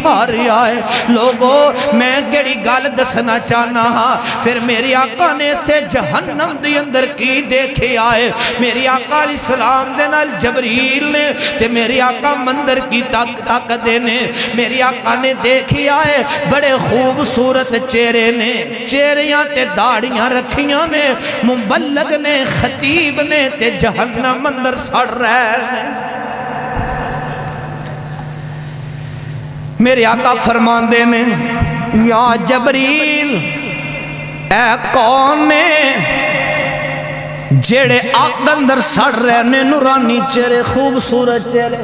جا رہا ہے۔ لوگو میں کیڑی گل دسنا چاہنا ہاں، پھر میری آقا نے سے جہنم دی اندر کی دیکھے آئے۔ میری آقا علیہ السلام دے نال جبریل نے تے میری آقا مندر کی تک دینے، میری آقا نے دیکھی آئے بڑے خوبصورت چہرے نے، چہریاں تے داڑیاں رکھیاں نے، مبلغ نے، خطیب نے تے جہنم اندر سڑ رہے نے۔ میرے آقا فرمان دینے یا جبریل اے کون نے جیڑے آگ اندر سڑ رہے نے نورانی چہرے خوبصورت چہرے؟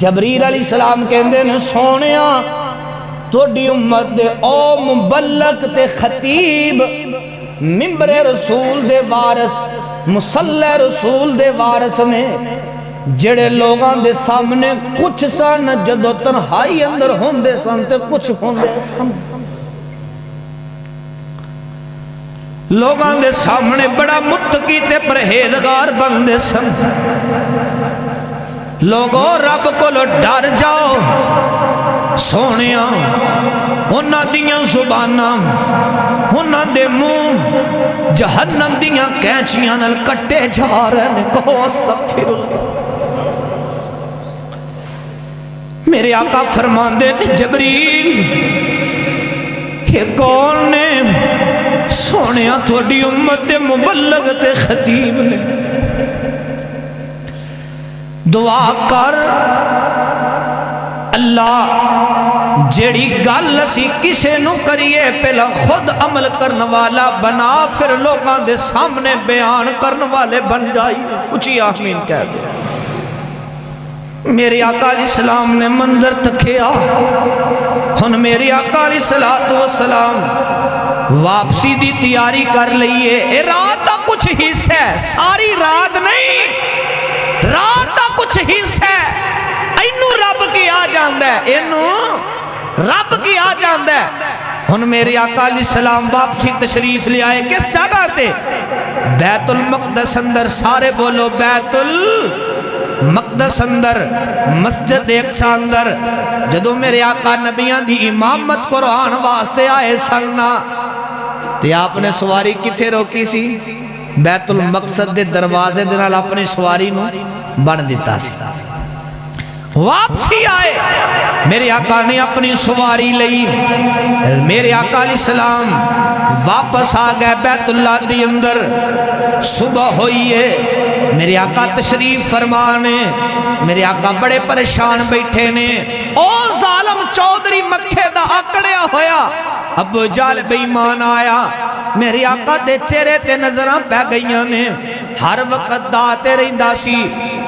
جبریل علیہ السلام کہندے نے سونیا توڑی امت دے او مبلغ تے خطیب منبر رسول دے وارث مصلی رسول دے وارث نے جڑے لوگاں دے سامنے کچھ سن جدو تنہائی اندر ہوندے سن تے کچھ ہوندے سن، لوگاں دے سامنے بڑا متقی تے پرہیزگار بندے سن۔ لوگو رب کو لو ڈر جاؤ سونیاں، انہاں دیاں زباناں انہاں دے منہ جہنم دیاں کینچیاں نال کٹے جا رہے نے، کہو استغفر اللہ۔ میرے آقا فرمان دے جبریل یہ کون نے؟ سونیاں تھوڑی امت دے مبلغ تے خطیب نے، دعا کر اللہ جیڑی گل اسی کسے نو کریے پہلا خود عمل کرنے والا بنا، پھر لوگاں دے سامنے بیان کرنے والے بن جائی۔ اچھی آمین کہہ دے۔ میرے آقا علیہ السلام نے منظر تکھیا، ہن میرے آقا علیہ السلام واپسی دی تیاری کر لئیے۔ اے رات دا کچھ حصہ ہے، ساری رات نہیں، رات دا کچھ حصہ ہے، اینو رب کی آ جاندہ ہے، اینو رب کی آ جاندہ ہے۔ ہن میرے آقا علیہ السلام واپسی تشریف لے آئے کس جگہ تے؟ بیت المقدس اندر، سارے بولو بیت المقدس اندر، مسجد اقصیٰ اندر۔ جدو میرے آقا نبیان دی امامت قرآن واسطے آئے سننا تے آپ نے سواری کتھے روکی سی؟ بیت المقصد دے دروازے دنال اپنی سواری نو بن دیتا سی۔ واپسی آئے میرے آقا نے اپنی سواری لئی، میرے آقا علیہ السلام واپس آ گئے بیت اللہ دی اندر۔ صبح ہوئیے میرے آقا تشریف فرمانے، میرے آقا بڑے پریشان بیٹھے نے۔ او ظالم چودھری مکھے دا آکڑیا ہویا، ابو جال بے ایمان آیا، میرے آقا دے چہرے تے نظراں پہ گئیاں نے، ہر وقت داتے رہندہ سی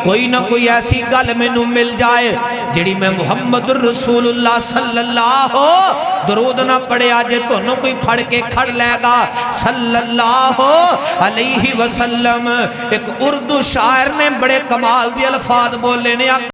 کوئی نہ کوئی ایسی گل میں نو مل جائے جڑی میں محمد الرسول اللہ صلی اللہ درود نہ پڑے آجے تو نہ کوئی پھڑ کے کھڑ لے گا صلی اللہ علیہ وسلم۔ ایک اردو شاعر نے بڑے کمال دی الفاظ بولے نے